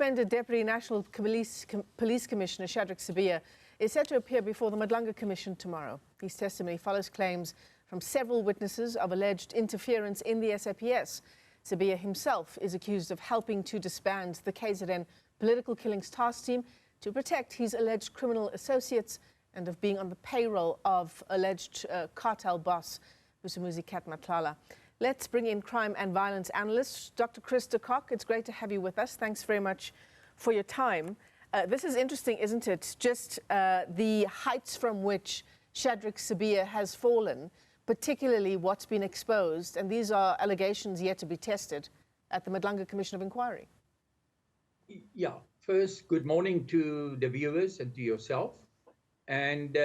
Suspended Deputy National Police Commissioner Shadrack Sibiya is set to appear before the Madlanga Commission tomorrow. His testimony follows claims from several witnesses of alleged interference in the SAPS. Sibiya himself is accused of helping to disband the KZN Political Killings Task Team to protect his alleged criminal associates and of being on the payroll of alleged cartel boss Vusimuzi Matlala. Let's bring in crime and violence analyst Dr Chris De Kock. It's great to have you with us. Thanks very much for your time. This is interesting, isn't it? Just the heights from which Shadrack Sibiya has fallen, particularly what's been exposed, and these are allegations yet to be tested at the Madlanga Commission of Inquiry. Yeah, first, good morning to the viewers and to yourself. And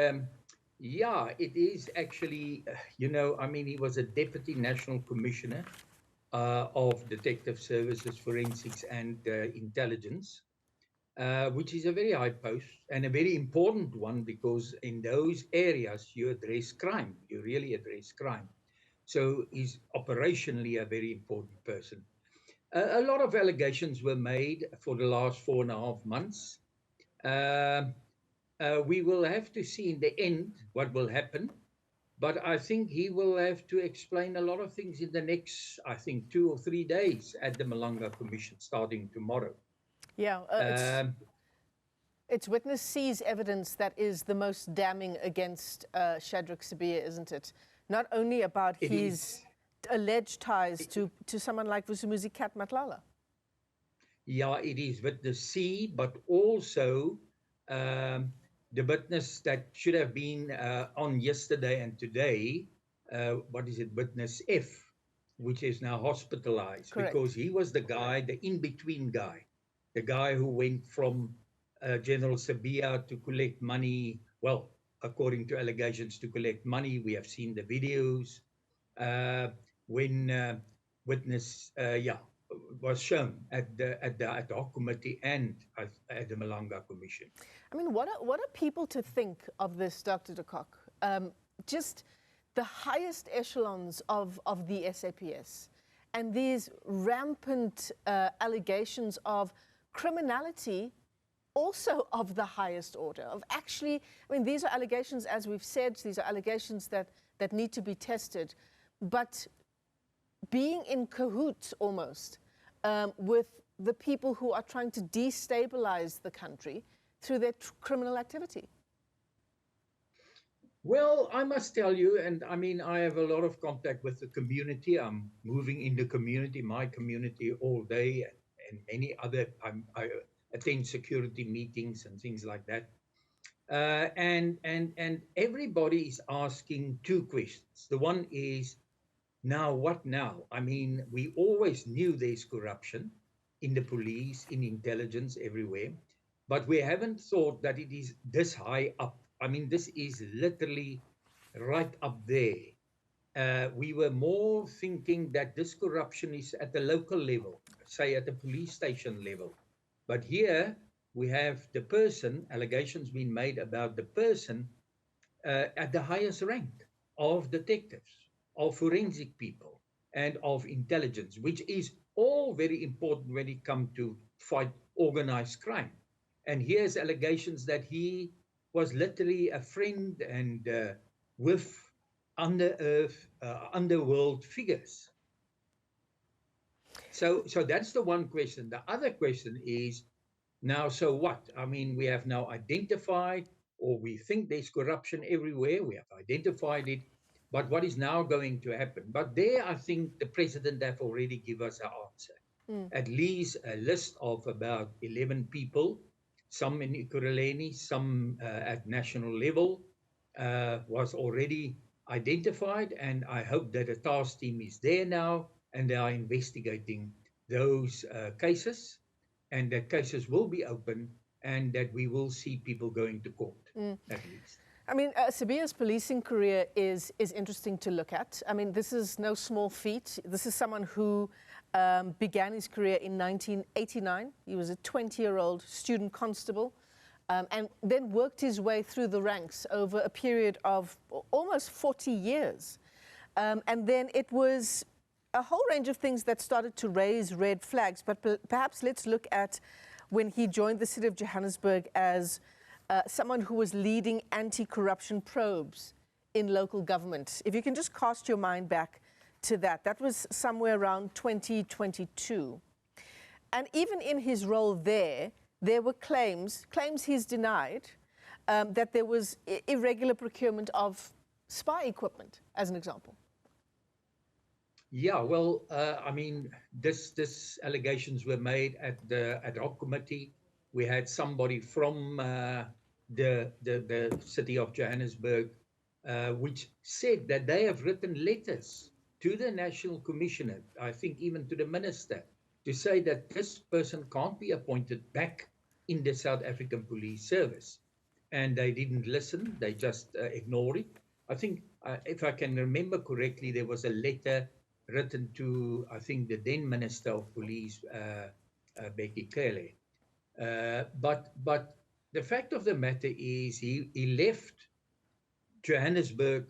yeah, it is actually, you know, I mean, he was a Deputy National Commissioner of Detective Services, Forensics and Intelligence, which is a very high post and a very important one, because in those areas you address crime, you really address crime. So he's operationally a very important person. A lot of allegations were made for the last 4.5 months. We will have to see in the end what will happen, but I think he will have to explain a lot of things in the next, I think, 2 or 3 days at the Madlanga Commission, starting tomorrow. Yeah, it's witness sees evidence that is the most damning against Shadrack Sibiya, isn't it? Not only about his alleged ties to someone like Vusimuzi Matlala. Yeah, it is witness C, but also the witness that should have been on yesterday and today, what is it, witness F, which is now hospitalized. Correct. Because he was the guy, the in-between guy, the guy who went from General Sibiya to collect money, well, according to allegations, to collect money. We have seen the videos when witness, was shown at the ad hoc committee and at the Madlanga Commission. I mean, what are people to think of this, Dr. De Kock? Just the highest echelons of the SAPS and these rampant allegations of criminality, also of the highest order, of actually, I mean, these are allegations, as we've said, these are allegations that need to be tested, but being in cahoots almost with the people who are trying to destabilize the country through their criminal activity. Well, I must tell you, and I mean, I have a lot of contact with the community. I'm moving in the community, my community, all day, and many other, I attend security meetings and things like that. And everybody is asking 2 questions. The one is, now what now? I mean, we always knew there's corruption in the police, in intelligence, everywhere, but we haven't thought that it is this high up. I mean, this is literally right up there. We were more thinking that this corruption is at the local level, say at the police station level. But here we have the person, allegations being made about the person at the highest rank of detectives, of forensic people, and of intelligence, which is all very important when it comes to fight organized crime. And here's allegations that he was literally a friend and with underworld figures. So that's the one question. The other question is, now, so what? I mean, we have now identified, or we think there's corruption everywhere. We have identified it. But what is now going to happen? But there, I think the president have already given us an answer. At least a list of about 11 people, some in Ekurhuleni, some at national level, was already identified. And I hope that the task team is there now and they are investigating those cases, and that cases will be open and that we will see people going to court, at least. I mean, Sibiya's policing career is interesting to look at. I mean, this is no small feat. This is someone who began his career in 1989. He was a 20-year-old student constable and then worked his way through the ranks over a period of almost 40 years. And then it was a whole range of things that started to raise red flags. But perhaps let's look at when he joined the city of Johannesburg as someone who was leading anti-corruption probes in local government. If you can just cast your mind back to that, that was somewhere around 2022. And even in his role there were claims he's denied, that there was irregular procurement of spy equipment, as an example. Yeah, well, I mean, this allegations were made at the ad hoc committee. We had somebody from the city of Johannesburg, which said that they have written letters to the National Commissioner, I think even to the minister, to say that this person can't be appointed back in the South African Police Service. And they didn't listen, they just ignored it. I think, if I can remember correctly, there was a letter written to, I think, the then Minister of Police, Becky Cele. But the fact of the matter is he left Johannesburg,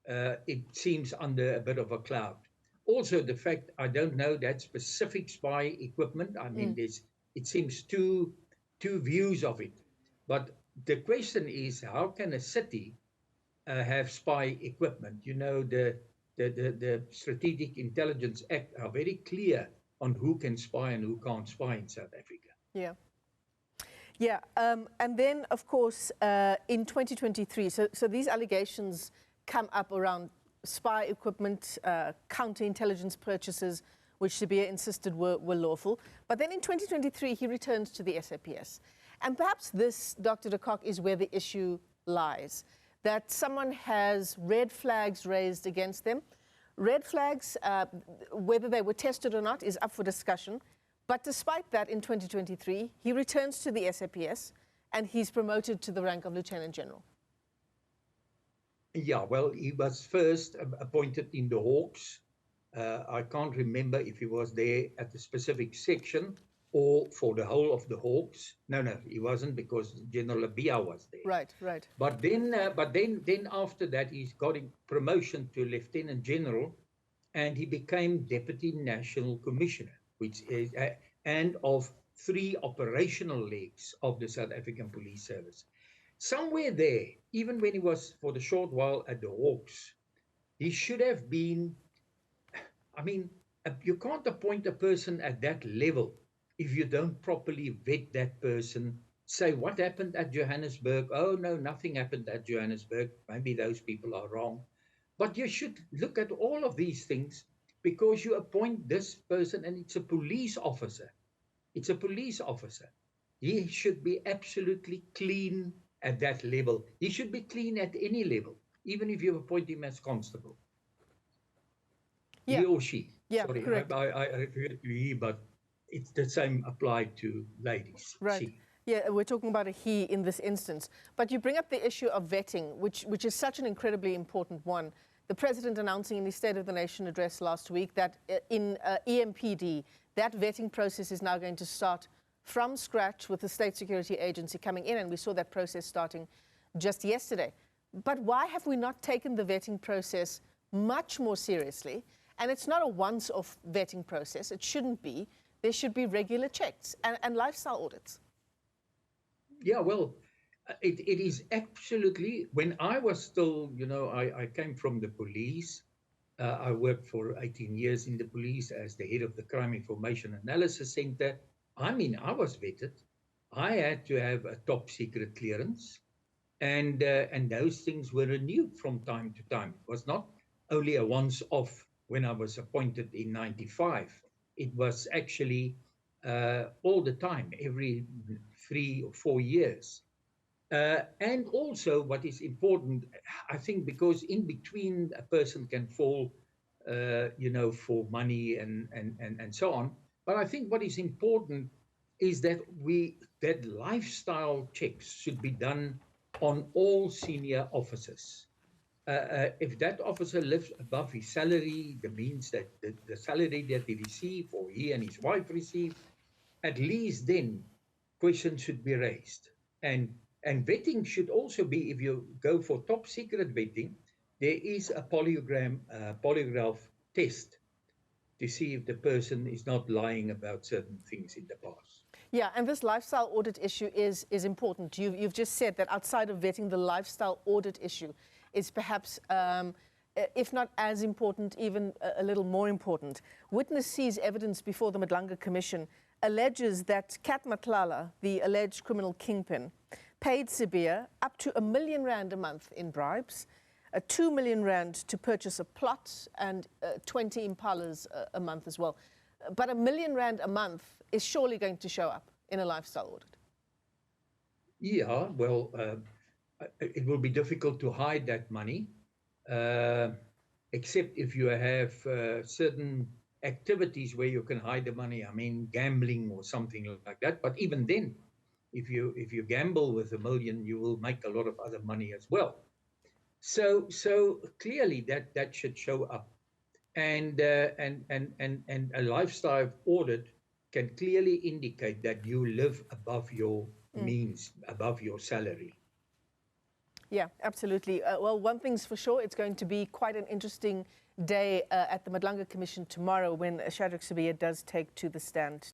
it seems, under a bit of a cloud. Also, the fact, I don't know that specific spy equipment. I mean, it seems two views of it. But the question is, how can a city have spy equipment? You know, the Strategic Intelligence Act are very clear on who can spy and who can't spy in South Africa. Yeah. Yeah, and then, of course, in 2023, so these allegations come up around spy equipment, counterintelligence purchases, which Sibiya insisted were lawful. But then in 2023, he returns to the SAPS. And perhaps this, Dr. De Kock, is where the issue lies, that someone has red flags raised against them. Red flags, whether they were tested or not, is up for discussion. But despite that, in 2023, he returns to the SAPS and he's promoted to the rank of Lieutenant General. Yeah, well, he was first appointed in the Hawks. I can't remember if he was there at the specific section or for the whole of the Hawks. No, he wasn't, because General Sibiya was there. Right. But then after that, he's got a promotion to Lieutenant General, and he became Deputy National Commissioner, which is and of 3 operational legs of the South African Police Service. Somewhere there, even when he was for the short while at the Hawks, he should have been. I mean, you can't appoint a person at that level if you don't properly vet that person. Say, what happened at Johannesburg? Oh, no, nothing happened at Johannesburg. Maybe those people are wrong. But you should look at all of these things, because you appoint this person and it's a police officer. It's a police officer. He should be absolutely clean at that level. He should be clean at any level, even if you appoint him as constable. Yeah. He or she. Yeah, sorry, correct. I refer to he, but it's the same applied to ladies. Right. She. Yeah, we're talking about a he in this instance. But you bring up the issue of vetting, which is such an incredibly important one. The President announcing in his State of the Nation address last week that in EMPD, that vetting process is now going to start from scratch with the State Security Agency coming in, and we saw that process starting just yesterday. But why have we not taken the vetting process much more seriously? And it's not a once-off vetting process. It shouldn't be. There should be regular checks and lifestyle audits. Yeah, well, it is absolutely. When I was still, I came from the police. I worked for 18 years in the police as the head of the Crime Information Analysis Center. I mean, I was vetted. I had to have a top secret clearance, and those things were renewed from time to time. It was not only a once-off when I was appointed in '95. It was actually all the time, every 3 or 4 years. And also, what is important, I think, because in between a person can fall, for money and so on. But I think what is important is that that lifestyle checks should be done on all senior officers. If that officer lives above his salary, that means that the salary that he receives, or he and his wife receive, at least then questions should be raised. And vetting should also be, if you go for top secret vetting, there is a polygraph test to see if the person is not lying about certain things in the past. Yeah, and this lifestyle audit issue is important. You've just said that outside of vetting, the lifestyle audit issue is perhaps, if not as important, even a little more important. Witness sees evidence before the Madlanga Commission alleges that Kat Matlala, the alleged criminal kingpin, paid Sibiya up to R1 million a month in bribes, 2 million rand to purchase a plot, and 20 impalas a month as well. But R1 million a month is surely going to show up in a lifestyle audit. Yeah, well, it will be difficult to hide that money, except if you have certain activities where you can hide the money. I mean, gambling or something like that. But even then, if you gamble with R1 million, you will make a lot of other money as well. So clearly that should show up, and a lifestyle audit can clearly indicate that you live above your means, above your salary. Yeah, absolutely. Well, one thing's for sure, it's going to be quite an interesting day at the Madlanga Commission tomorrow when Shadrack Sibiya does take to the stand.